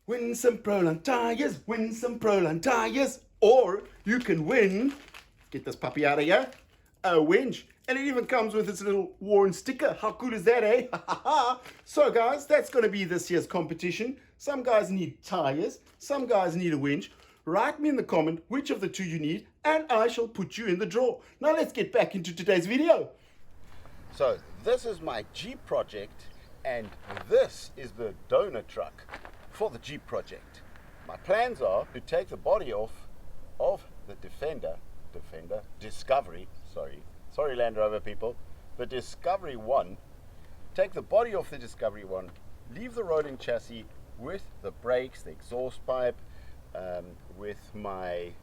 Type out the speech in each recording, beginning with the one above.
Win some Proline Tryes, win some Proline Tryes, or you can win, get this puppy out of here, a winch. And it even comes with its little worn sticker. How cool is that, eh? So guys, that's going to be this year's competition. Some guys need tires, some guys need a winch. Write me in the comment which of the two you need, and I shall put you in the draw. Now let's get back into today's video. So this is my Jeep project, and this is the donor truck for the Jeep project. My plans are to take the body off of the Discovery, sorry Land Rover people, the Discovery 1, take the body off the Discovery 1, leave the rolling chassis with the brakes, the exhaust pipe, with my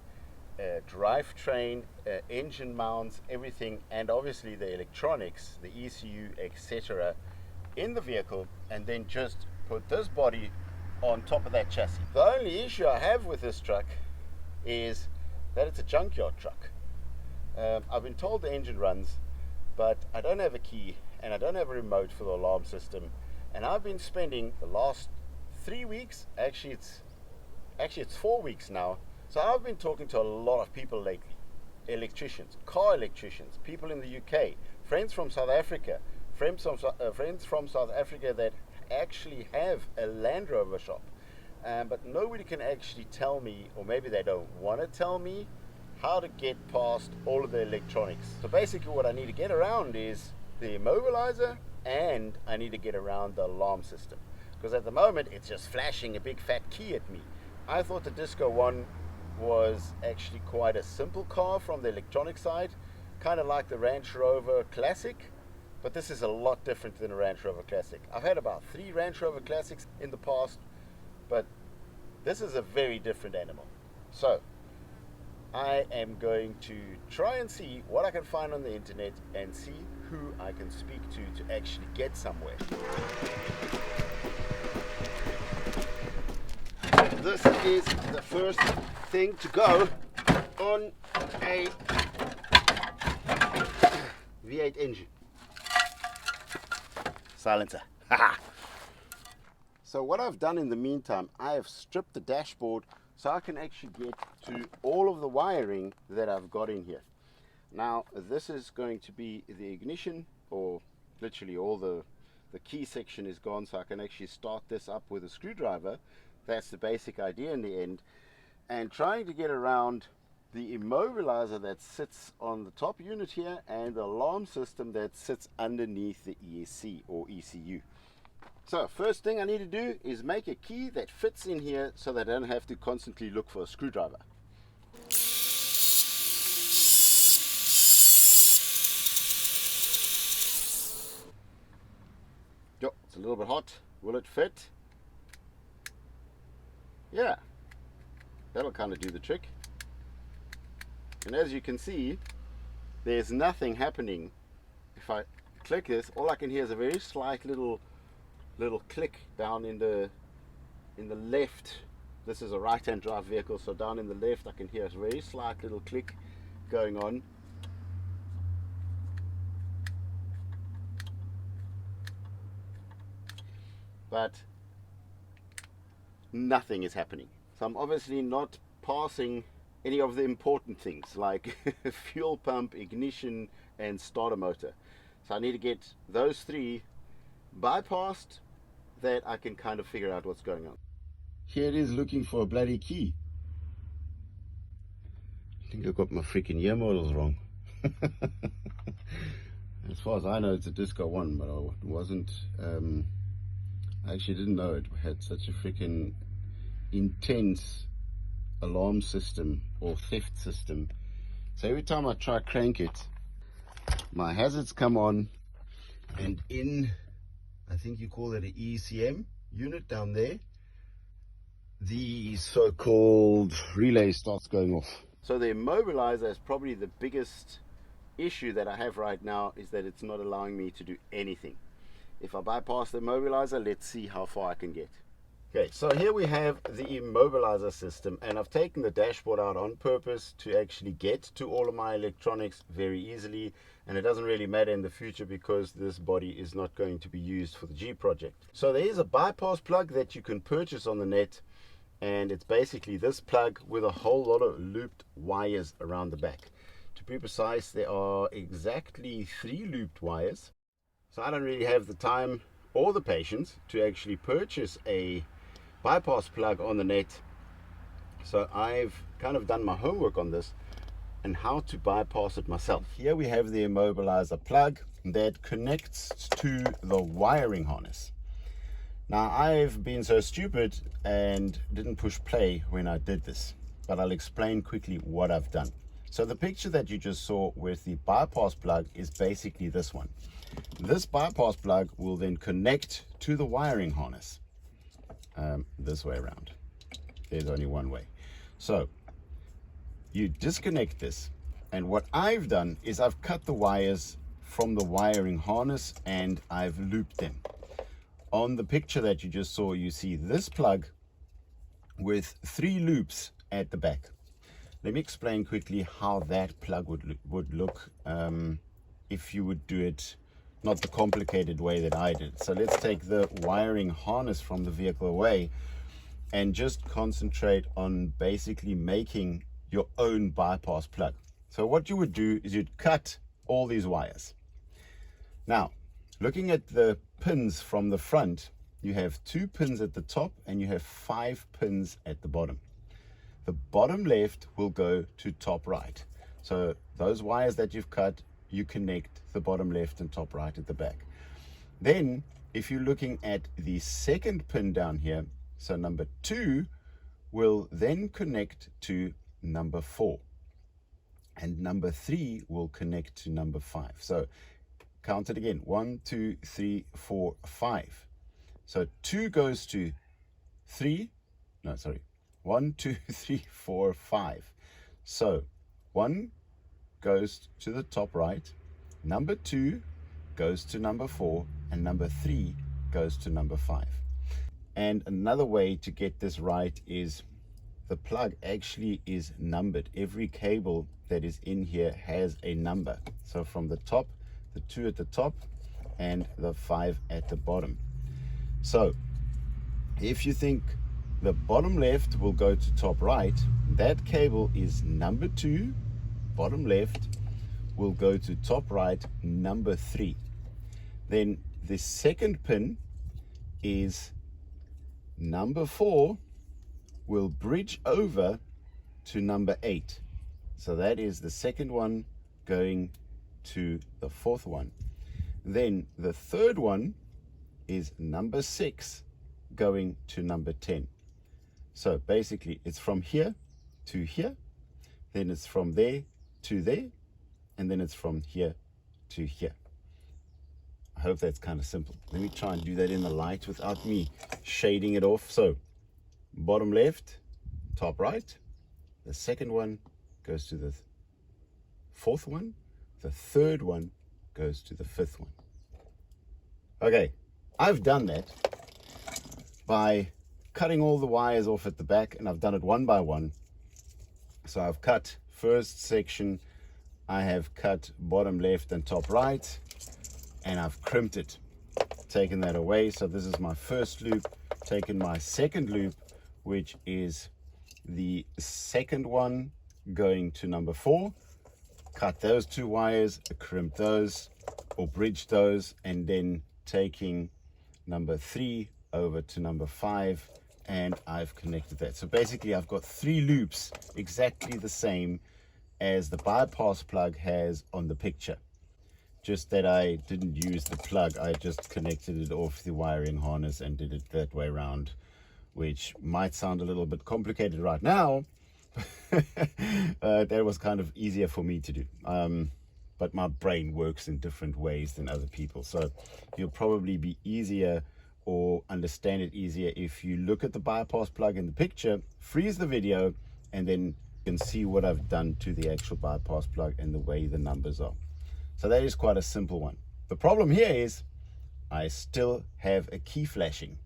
drivetrain, engine mounts, everything, and obviously the electronics, the ECU, etc. in the vehicle, and then just put this body on top of that chassis. The only issue I have with this truck is that it's a junkyard truck. I've been told the engine runs, but I don't have a key and I don't have a remote for the alarm system, and I've been spending the last 3 weeks, actually it's 4 weeks now, so I've been talking to a lot of people lately, electricians, car electricians, people in the UK, friends from South Africa, friends from South Africa that actually have a Land Rover shop, but nobody can actually tell me, or maybe they don't want to tell me, how to get past all of the electronics. So basically what I need to get around is the Immobilizer, and I need to get around the alarm system, because at the moment it's just flashing a big fat key at me. I thought the Disco 1 was actually quite a simple car from the electronic side, kind of like the Range Rover Classic, but this is a lot different than a Range Rover Classic. I've had about 3 Range Rover Classics in the past, but this is a very different animal. So I am going to try and see what I can find on the internet and see who I can speak to actually get somewhere. This is the first thing to go on a V8 engine. Silencer. So what I've done in the meantime, I have stripped the dashboard so I can actually get to all of the wiring that I've got in here. Now this is going to be the ignition, or literally all the key section is gone, so I can actually start this up with a screwdriver. That's the basic idea in the end. And trying to get around the Immobilizer that sits on the top unit here and the alarm system that sits underneath the ESC or ECU. So first thing I need to do is make a key that fits in here so that I don't have to constantly look for a screwdriver. Yo, it's a little bit hot. Will it fit? Yeah, that'll kind of do the trick. And as you can see, there's nothing happening. If I click this, all I can hear is a very slight little click down in the left. This is a right-hand drive vehicle, so down in the left I can hear a very slight little click going on. But nothing is happening. So I'm obviously not passing any of the important things like fuel pump, ignition, and starter motor. So I need to get those 3 bypassed, that I can kind of figure out what's going on. Here it is looking for a bloody key. I think I got my freaking year models wrong. As far as I know, it's a Disco 1, but I wasn't, I actually didn't know it had such a freaking intense alarm system or theft system. So every time I try crank it, my hazards come on, and in, I think you call it an ECM unit down there, the so-called relay starts going off. So the Immobilizer is probably the biggest issue that I have right now, is that it's not allowing me to do anything. If I bypass the Immobilizer, let's see how far I can get. Okay, so here we have the Immobilizer system, and I've taken the dashboard out on purpose to actually get to all of my electronics very easily, and it doesn't really matter in the future because this body is not going to be used for the G project. So there is a bypass plug that you can purchase on the net, and it's basically this plug with a whole lot of looped wires around the back. To be precise, there are exactly 3 looped wires. So I don't really have the time or the patience to actually purchase a bypass plug on the net, so I've kind of done my homework on this and how to bypass it myself. Here we have the Immobilizer plug that connects to the wiring harness. Now I've been so stupid and didn't push play when I did this, but I'll explain quickly what I've done. So the picture that you just saw with the bypass plug is basically this one. This bypass plug will then connect to the wiring harness. This way around. There's only one way. So you disconnect this, and what I've done is I've cut the wires from the wiring harness and I've looped them. On the picture that you just saw, you see this plug with 3 loops at the back. Let me explain quickly how that plug would look if you would do it not the complicated way that I did. So let's take the wiring harness from the vehicle away and just concentrate on basically making your own bypass plug. So what you would do is you'd cut all these wires. Now, looking at the pins from the front, you have 2 pins at the top and you have 5 pins at the bottom. The bottom left will go to top right. So those wires that you've cut, you connect the bottom left and top right at the back. Then if you're looking at the second pin down here, so number 2 will then connect to number 4, and number 3 will connect to number 5. So count it again, 1, 2, 3, 4, 5. So 2 goes to 3, no, sorry, 1, 2, 3, 4, 5. So 1 goes to the top right, number 2 goes to number 4, and number 3 goes to number 5. And another way to get this right is the plug actually is numbered. Every cable that is in here has a number. So from the top, the 2 at the top and the 5 at the bottom. So if you think the bottom left will go to top right, that cable is number 2, bottom left, will go to top right, number 3. Then the second pin is number 4, will bridge over to number 8. So that is the second one going to the fourth one. Then the third one is number 6 going to number 10. So basically it's from here to here, then it's from there to there, and then it's from here to here. I hope that's kind of simple. Let me try and do that in the light without me shading it off. So bottom left, top right, the second one goes to the fourth one, the third one goes to the fifth one. Okay, I've done that by cutting all the wires off at the back, and I've done it one by one. So I've cut first section, I have cut bottom left and top right, and I've crimped it, taken that away. So this is my first loop, taken my second loop, which is the second one going to number 4, cut those 2 wires, crimp those or bridge those, and then taking number 3 over to number 5, and I've connected that. So basically I've got 3 loops exactly the same as the bypass plug has on the picture, just that I didn't use the plug. I just connected it off the wiring harness and did it that way around, which might sound a little bit complicated right now. That was kind of easier for me to do, but my brain works in different ways than other people, so you'll probably be easier or understand it easier if you look at the bypass plug in the picture, freeze the video, and then you can see what I've done to the actual bypass plug and the way the numbers are. So that is quite a simple one. The problem here is I still have a key flashing.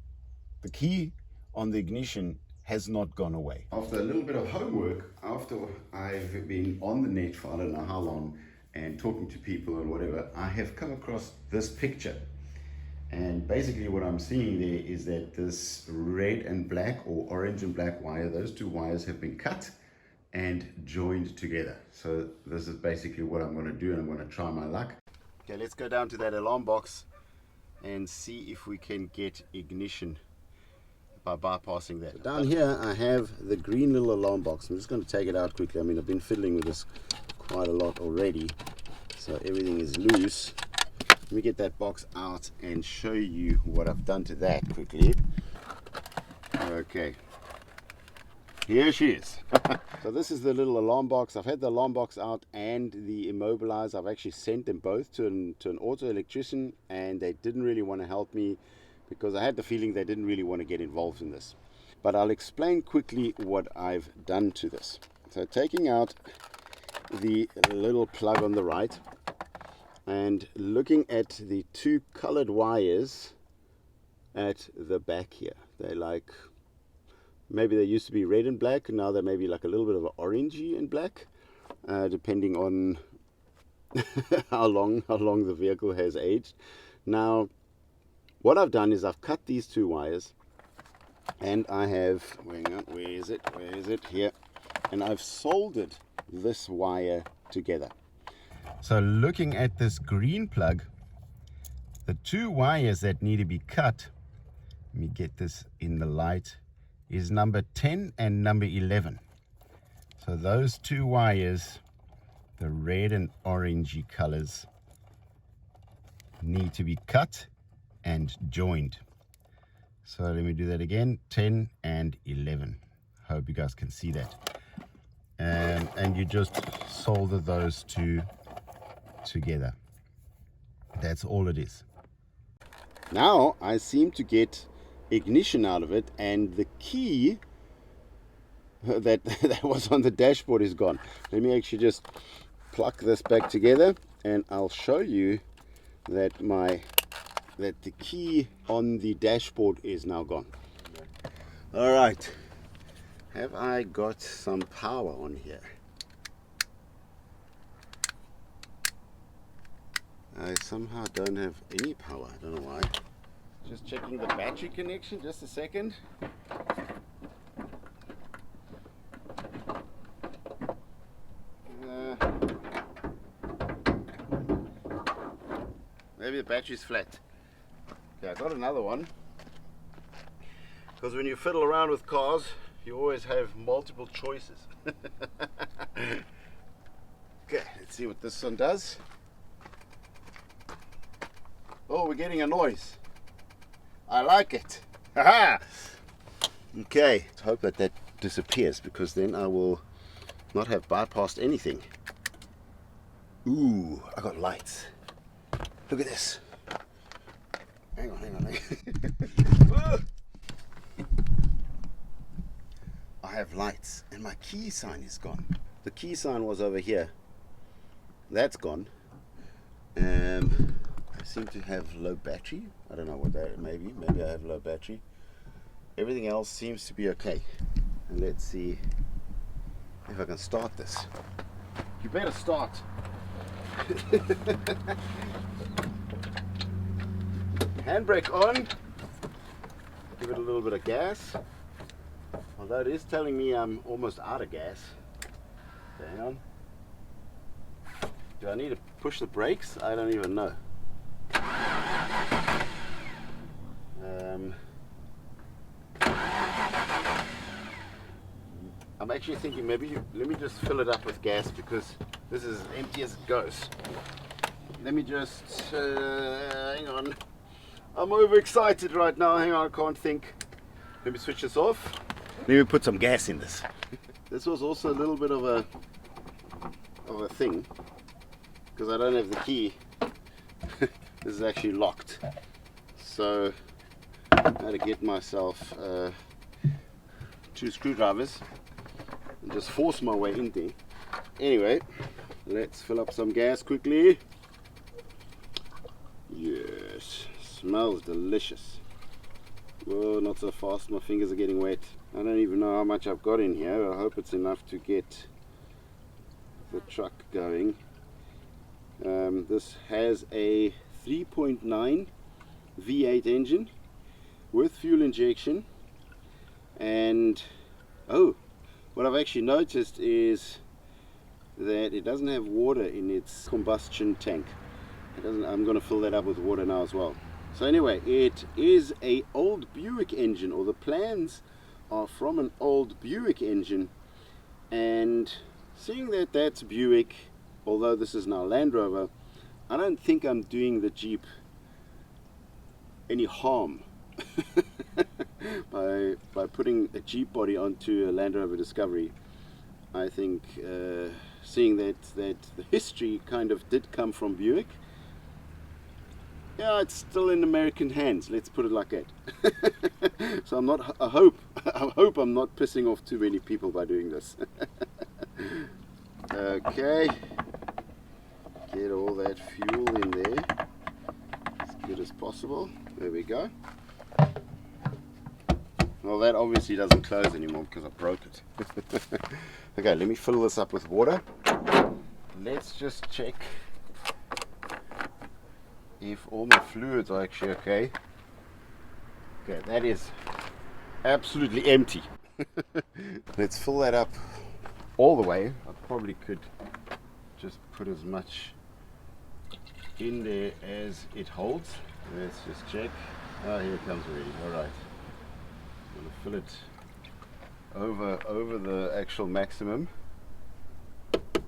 The key on the ignition has not gone away. After a little bit of homework, after I've been on the net for I don't know how long and talking to people and whatever, I have come across this picture. And basically what I'm seeing there is that this red and black, or orange and black wire, those two wires have been cut and joined together. So this is basically what I'm going to do, and I'm going to try my luck. Okay, let's go down to that alarm box and see if we can get ignition by bypassing that. So down here I have the green little alarm box. I'm just going to take it out quickly. I mean, I've been fiddling with this quite a lot already, so everything is loose. Let me get that box out and show you what I've done to that quickly. Okay, here she is. So this is the little alarm box. I've had the alarm box out and the Immobilizer. I've actually sent them both to an auto electrician, and they didn't really want to help me because I had the feeling they didn't really want to get involved in this. But I'll explain quickly what I've done to this. So taking out the little plug on the right, and looking at the two colored wires at the back here. They're like, maybe they used to be red and black, now they may be like a little bit of an orangey and black, depending on how long the vehicle has aged. Now, what I've done is I've cut these two wires, and I have, where is it, here, and I've soldered this wire together. So looking at this green plug, the two wires that need to be cut, let me get this in the light, is number 10 and number 11. So those two wires, the red and orangey colors, need to be cut and joined. So let me do that again, 10 and 11. Hope you guys can see that. And you just solder those two together. That's all it is. Now I seem to get ignition out of it, and the key that was on the dashboard is gone. Let me actually just pluck this back together, and I'll show you that the key on the dashboard is now gone. All right, have I got some power on here? I somehow don't have any power. I don't know why. Just checking the battery connection, just a second. Maybe the battery's flat. Okay, I got another one. Because when you fiddle around with cars, you always have multiple choices. Okay, let's see what this one does. Oh, we're getting a noise. I like it. Haha! Okay, let's hope that disappears, because then I will not have bypassed anything. Ooh, I got lights. Look at this. Hang on. I have lights, and my key sign is gone. The key sign was over here. That's gone. I seem to have low battery. I don't know what that may be. Maybe I have low battery. Everything else seems to be okay. And let's see if I can start this. You better start. Handbrake on. Give it a little bit of gas. Although it is telling me I'm almost out of gas. Okay, hang on. Do I need to push the brakes? I don't even know. I'm actually thinking maybe let me just fill it up with gas, because this is as empty as it goes. Let me just hang on. I'm overexcited right now. Hang on, I can't think. Let me switch this off. Let me put some gas in this. This was also a little bit of a thing, because I don't have the key. This is actually locked, so I had to get myself 2 screwdrivers and just force my way in there. Anyway, let's fill up some gas quickly. Yes, smells delicious. Whoa, not so fast, my fingers are getting wet. I don't even know how much I've got in here. I hope it's enough to get the truck going. This has a 3.9 V8 engine with fuel injection, and what I've actually noticed is that it doesn't have water in its combustion tank. I'm going to fill that up with water now as well. So anyway, it is a old Buick engine, or the plans are from an old Buick engine, and seeing that that's Buick, although this is now Land Rover, I don't think I'm doing the Jeep any harm by putting a Jeep body onto a Land Rover Discovery. I think seeing that the history kind of did come from Buick, yeah, it's still in American hands, let's put it like that. So I hope I'm not pissing off too many people by doing this. Okay, get all that fuel in there as good as possible. There we go. Well, that obviously doesn't close anymore because I broke it. Okay, let me fill this up with water. Let's just check if all my fluids are actually okay. Okay, that is absolutely empty. Let's fill that up all the way. I probably could just put as much in there as it holds. Let's just check. Oh, here it comes already. Alright. I'm going to fill it over the actual maximum. It's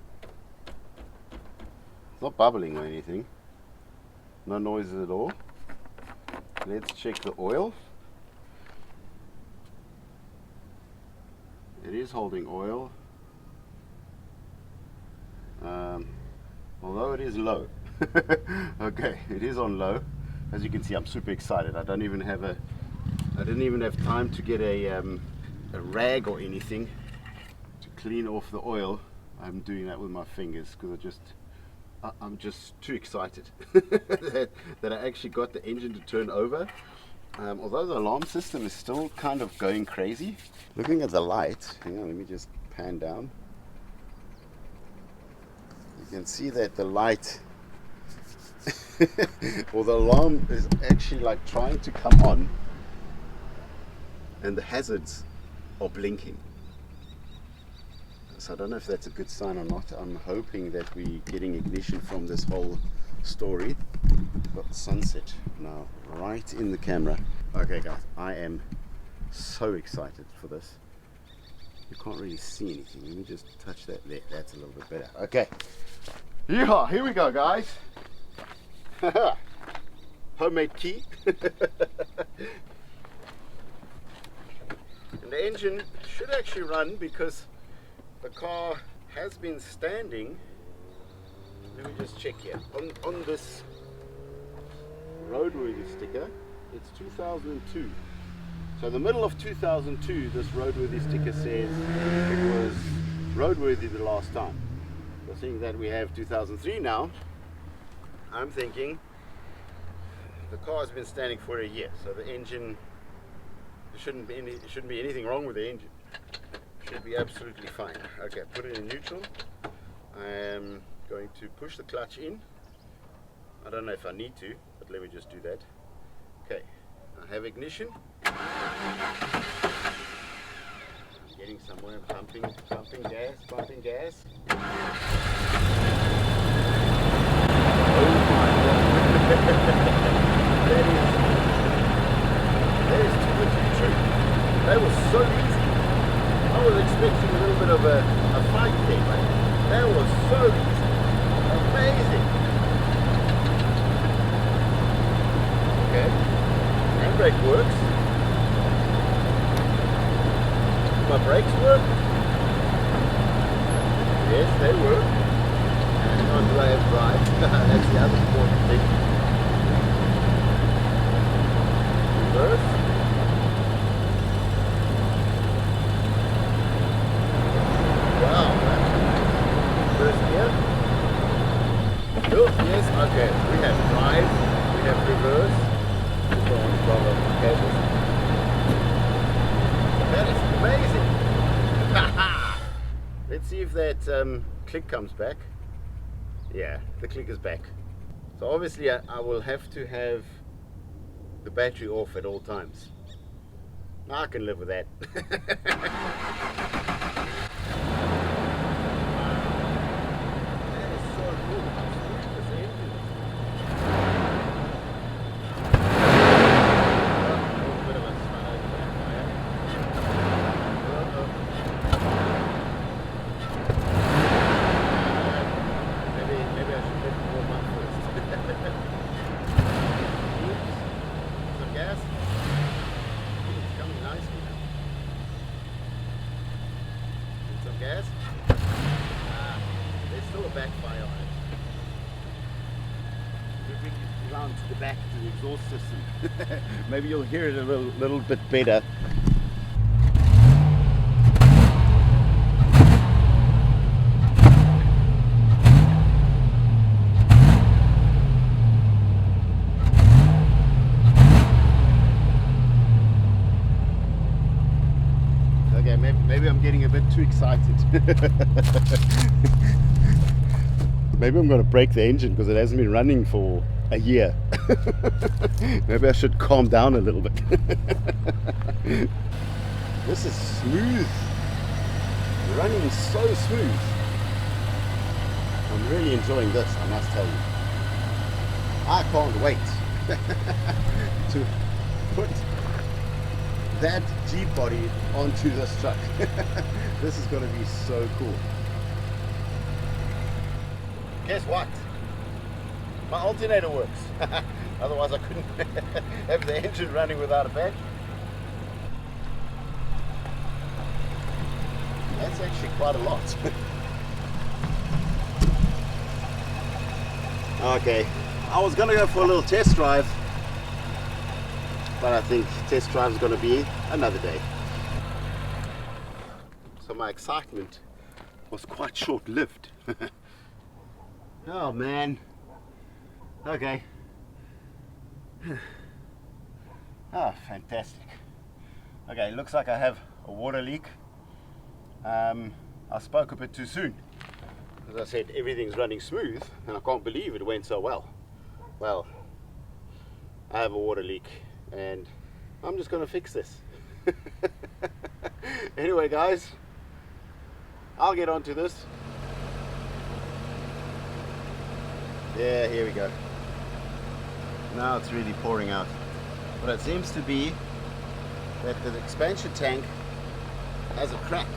not bubbling or anything. No noises at all. Let's check the oil. It is holding oil. Although it is low. Okay, it is on low. As you can see, I'm super excited. I didn't even have time to get a rag or anything to clean off the oil. I'm doing that with my fingers because I'm just too excited that I actually got the engine to turn over. Although the alarm system is still kind of going crazy. Looking at the light, hang on, let me just pan down. You can see that the light or the alarm is actually like trying to come on, and the hazards are blinking. So I don't know if that's a good sign or not. I'm hoping that we're getting ignition from this whole story. Got sunset now right in the camera. Okay guys, I am so excited for this. You can't really see anything. Let me just touch that there. That's a little bit better. Okay. Yeehaw, here we go guys. Homemade key. And the engine should actually run because the car has been standing. Let me just check here. On this roadworthy sticker, it's 2002. So the middle of 2002, this roadworthy sticker says it was roadworthy the last time. So seeing that we have 2003 now, I'm thinking the car has been standing for a year. So the engine, there shouldn't be anything wrong with the engine. Should be absolutely fine. Okay, put it in neutral. I am going to push the clutch in. I don't know if I need to, but let me just do that. Okay, I have ignition. I'm getting somewhere, pumping gas. Oh my God. That is too good to be true. That was so easy. I was expecting a little bit of a fight there, but that was so easy. Amazing. Okay. Handbrake works. My brakes work. Yes, they work. And on do I have drive? That's the other important thing. Reverse. Wow, first gear. Oh, yes, okay. We have drive, we have reverse. Just don't want to bother my cables. Let's see if that click comes back. Yeah, the click is back. So obviously I will have to have the battery off at all times. I can live with that. Gas. There's still a backfire on it. We'll bring it round to the back to the exhaust system. Maybe you'll hear it a little bit better. Okay, maybe I'm getting a bit too excited. Maybe I'm going to break the engine because it hasn't been running for a year. Maybe I should calm down a little bit. This is smooth. Running so smooth. I'm really enjoying this, I must tell you. I can't wait to put that Jeep body onto this truck. This is going to be so cool. Guess what? My alternator works. Otherwise I couldn't have the engine running without a battery. That's actually quite a lot. Okay, I was going to go for a little test drive, but I think test drive is going to be another day. So my excitement was quite short-lived. Oh man. Okay. Oh, fantastic. Okay, looks like I have a water leak. I spoke a bit too soon. As I said, everything's running smooth, and I can't believe it went so well. Well, I have a water leak, and I'm just going to fix this. Anyway, guys, I'll get onto this. Yeah, here we go. Now it's really pouring out. But it seems to be that the expansion tank has a crack.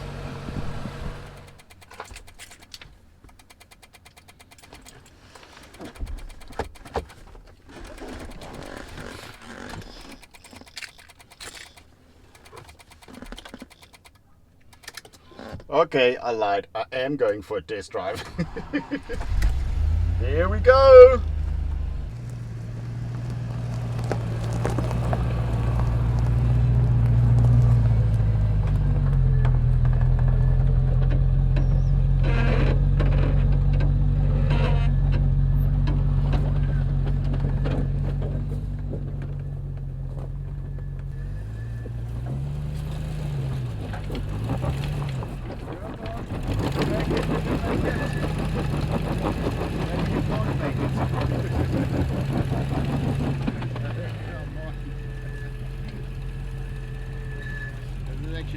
Okay, I lied. I am going for a test drive. Here we go.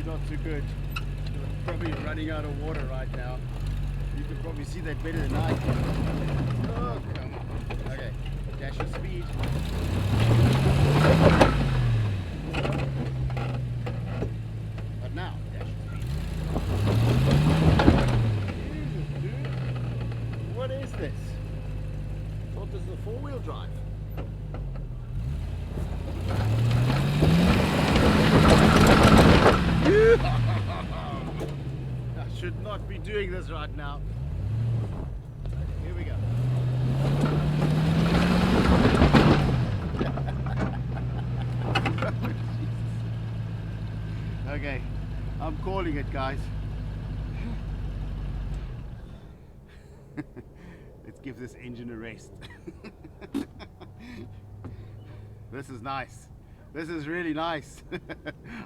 Not too good. I'm probably running out of water right now. You can probably see that better than I can. Oh, come on. Okay, dash your speed. But now, dash your speed. Jesus, dude. What is this? I thought this is a four-wheel drive. I should not be doing this right now. Okay, here we go. Okay, I'm calling it, guys. Let's give this engine a rest. This is nice. This is really nice.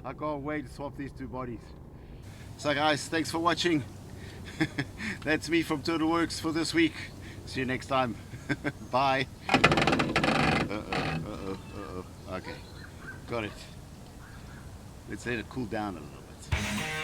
I can't wait to swap these two bodies. So guys, thanks for watching. That's me from Total Works for this week. See you next time. Bye. Okay, got it. Let's let it cool down a little bit.